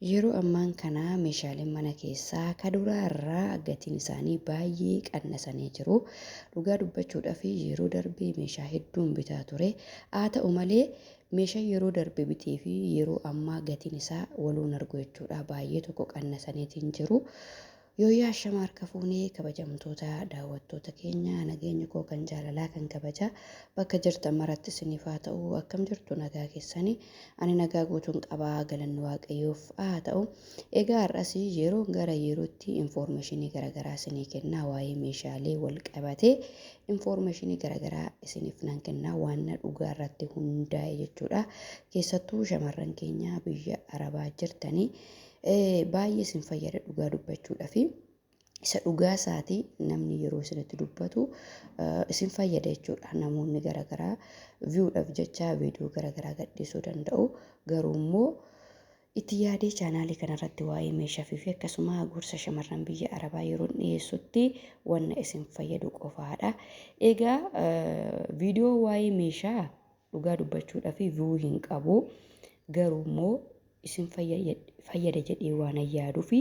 Yeroo ammaan kana meeshaaleen mana keessaa kan duraa irraa gatiin isaanii baay'ee qannasanii jiru. Dhugaa dubbachuudhaaf yeroo darbee meeshaa hedduun bitaa ture. Haa ta'u malee meeshaa yeroo darbee bitee fi yeroo ammaa gatiin isaa waluun argu jechuudha. Baay'ee tokko qannasaniitiin jiru. Yoo shama harka fuunee kabajamtoota daawwattoota keenya nageenya koo kan jaalalaa kan kabajaa bakka jirtan maratti isiniif haa ta'u akkam jirtu nagaa keessanii ani nagaa guutuun qabaa galanni waaqayyoof haa ta'u. Egaa har'as yeroo gara yerootti infoormeeshinii garaagaraa isinii kennaa waa'ee meeshaalee wal qabatee infoormeeshinii garaagaraa isiniif nan kennaa waan dhugaa irratti hundaa'e jechuudha. Keessattuu shamarran keenya biyya arabaa jirtanii baay'ee isin fayyada dhugaa dubbachuudhaaf. Isa dhugaa isaatii namni yeroo isinitti dubbatu isin fayyada jechuudha. Namoonni garaagaraa viiyuudhaaf jecha viidiyoo garaagaraa gadhiisuu danda'u. Garuu immoo itti yaadee chaanaalii kanarratti waa'ee meeshaa fi akkasuma gorsa shamarran biyya arabaa yeroo dhiyeessutti wanna isin fayyadu qofaadha. Egaa viidiyoo waa'ee meeshaa dhugaa dubbachuudhaaf viiyuu hin qabu. Garuu immoo isin fayyada jedhee waan yaaduu fi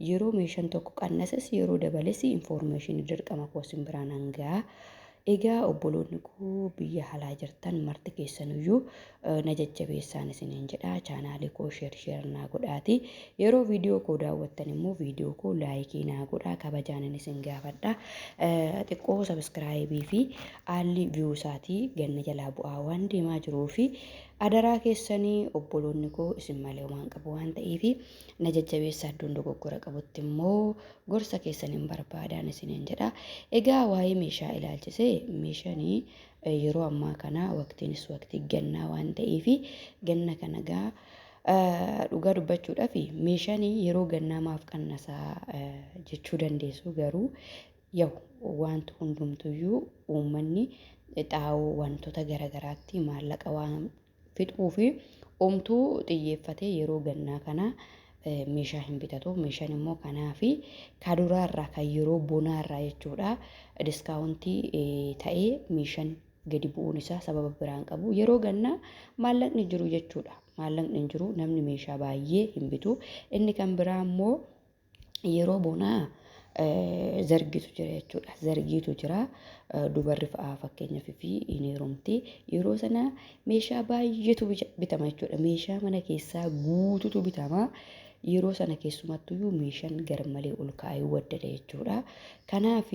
yeroo meeshaan tokko qannases yeroo dabales infoormeeshinii dirqama koo isin biraan hangaa. Egaa obboloonni koo biyya alaa jirtan marti keessaniyyuu na jajjabeessaan isiniin jedha. Chaanaalii koo sheer naa godhaati. Yeroo viidiyoo koo daawwattan immoo viidiyoo koo laayikii naa godhaa kabajaan isin gaafadha. Xiqqoo sabiskiraayibii fi haalli viiyuu isaatii ganna jalaa bu'aa waan deemaa jiruu fi adaraa keessanii obboloonni koo isin malee waan qabu waan ta'eef na jajjabeessaa iddoon dogoggora qabutti immoo gorsa keessaniin barbaadaan isiniin jedha. Egaa waa'ee meeshaa ilaalchisee meeshanii yeroo ammaa kana waqtiinis waqtii gannaa waan ta'eef ganna kana gaa dhugaa dubbachuudhaaf meeshanii yeroo gannaa maaf qannasaa jechuu dandeessu garuu wanti hundumtuyyuu uummanni xaa'oo wantoota garaagaraatti maallaqa waan fixuu fi omtuu xiyyeeffatee yeroo gannaa kana meeshaa hin bitatu. Meeshaan immoo kanaa fi kaduraarraa kan yeroo bonaarraa jechuudha. Diskaawuntii ta'ee meeshaan gadi bu'uun isaa sababa biraan qabu. Yeroo gannaa maallaqni jiru jechuudha. Maallaqni hin jiru namni meeshaa baay'ee hin bitu. Inni kan biraa immoo yeroo bonaa zargitu jira jechuudha. Zargiitu jira. Dubarri fa'aa fakkeenyaaf fi hin heerumti. Yeroo sana meeshaa baay'eetu bitama jechuudha. Meeshaa mana keessaa guututu bitama. Yeroo sana keessumattuyyuu meeshaan garmalee ol ka'ee waddada jechuudha. Kanaaf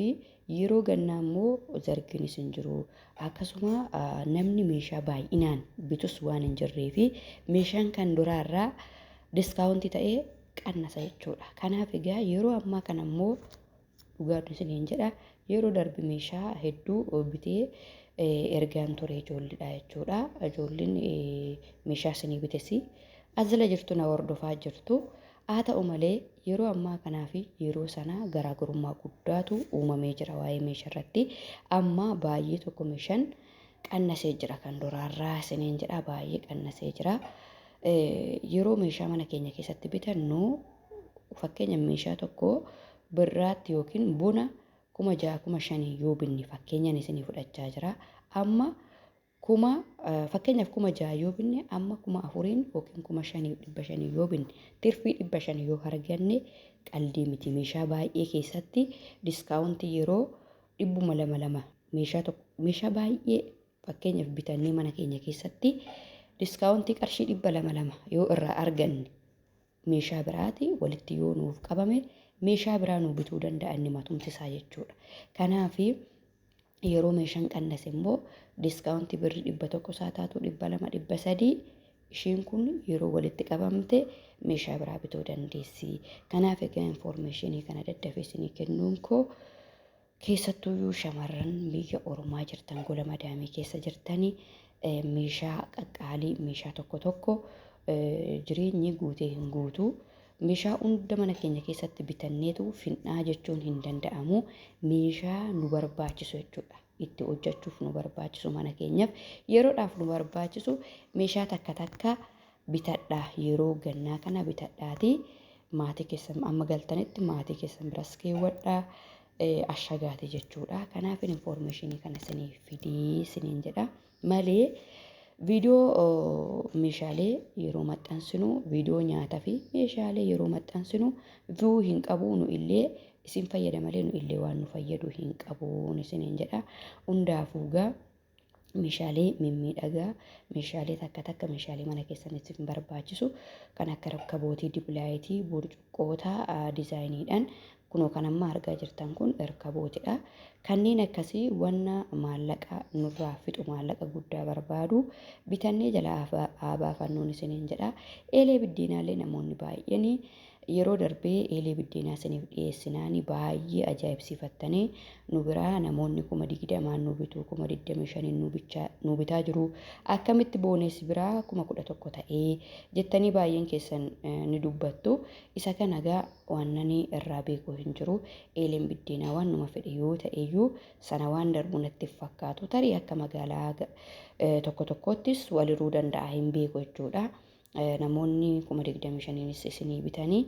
yeroo gannaa immoo zargiinis hin jiru. Akkasuma namni meeshaa baay'inaan bitus waan hin jirree fi meeshaan kan duraarraa diskaawuntii ta'ee qannasa jechuudha. Kanaaf egaa yeroo ammaa kana immoo dhugaa isiniin jedha. Yeroo darbe meeshaa hedduu bitee ergaan ture ijoolleedha jechuudha. Ijoolleen meeshaa isinii bites azala jirtu na hordofaa jirtu. Haa ta'u malee yeroo ammaa kanaa fi yeroo sana garaagarummaa guddaatu uumamee jira waa'ee meeshaa irratti. Amma baay'ee tokko meeshaan qannasee jira kan duraarraa isiniin jedha baay'ee qannasee jira. Yeroo meeshaa mana keenya keessatti bitannu fakkeenya meeshaa tokko birraatti yookiin buna 6,500 yoo binne fakkeenyaan isinii fudhachaa jira. Amma fakkeenyaaf 6,000 yoo binne amma 4,000 yookiin 5,500 yoo binne tirfii 500 yoo arganne qaldii miti. Meeshaa baay'ee keessatti diskaawuntii yeroo 200 meeshaa baay'ee fakkeenyaaf bitannee mana keenya keessatti diskaawuntii qarshii 200 yoo irraa arganne meeshaa biraati walitti yoo nuuf qabame meeshaa biraa nuu bituu danda'an matumti isaa jechuudha. Kanaaf yeroo meeshaan qannase immoo diskaawuntii birrii 100 isaa taatu 200 300 ishiin kun yeroo walitti qabamte meeshaa biraa bituu dandeessi. Kanaaf egaa infoormeeshinii kana daddafee kennuun koo keessattuyyuu shamarran biyya Oromaa jirtan gola madaamii keessa jirtanii meeshaa qaqqaalii meeshaa tokko jireenyi guutee hin guutu. Meeshaa hunda mana keenya keessatti bitanneetu fin'aa jechuun hin danda'amu. Meeshaa nu barbaachisu jechuudha. Itti hojjechuuf nu barbaachisu mana keenyaaf yeroodhaaf nu barbaachisu meeshaa takka bitadhaa. Yeroo gannaa kana bitadhaati maatii keessan amma galtanitti maatii keessan biras keewwadhaa ashagaati jechuudha. Kanaaf infoormeeshinii kana isiniif fidee isiniin jedha malee Viidiyoo meeshaalee yeroo maxxansinu viidiyoo nyaataa fi meeshaalee yeroo maxxansinu viyuu hin qabu nu illee isin fayyada malee nu illee waan nu fayyadu hin qabu isiniin jedha. Hundaafuu gaa meeshaalee mimmiidhagaa meeshaalee takka meeshaalee mana keessanitti hin barbaachisu kan akka rakkabootii diblaayitii burcuqqoota dizaayiniidhaan kunoo kan amma argaa jirtan kun rakkabootiidha. Kanneen akkasii wanna maallaqa nurraa fixu maallaqa guddaa barbaadu bitannee jala baafannuun isiniin jedha. Eelee biddeenaallee namoonni baay'een yeroo darbee eelee biddeenaa isiniif dhiyeessinaan baay'ee ajaa'ibsiifattanii nu biraa namoonni 20,000 nu bitu 25,000 nu bitaa jiru akkamitti boonees biraa 11,000 ta'ee jettanii baay'een keessan ni dubbattu. Isa kana gaa waannani irraa beekuu hin jiru. Eeleen biddeenaa waan numa fedhe yoo ta'eyyuu sana waan darbu natti fakkaatu tarii akka magaalaa tokkottis waliruu danda'a hin beeku jechuudha. Namoonni 25,000 isinii bitanii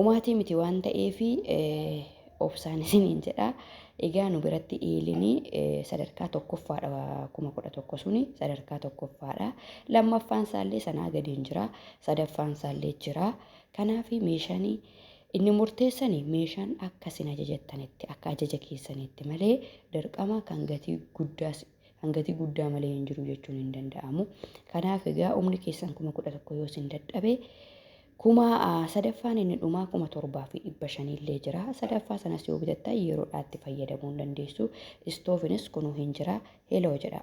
umaatii miti waan ta'eef obsaan isiniin jedha. Egaa nu biratti eelinii sadarkaa tokkoffaadha 11,000 suni sadarkaa tokkoffaadha. Lammaffaan isaallee sanaa gadi hin jira. Sadaffaan isaallee jira. Kanaaf meeshaan inni murteessanii meeshaan akka isin ajajattanitti akka ajaja keessanitti malee dirqama kan gatii guddaa malee hin jiru jechuun hin danda'amu. Kanaaf egaa humni keessan 11,000 yoo isin dadhabe sadaffaan inni dhumaa 7,500 illee jira. Sadaffaa sanas yoo bitattan yeroodhaatti fayyadamuu dandeessu. Istoofinis kunuu hin jira. Heloo jedha.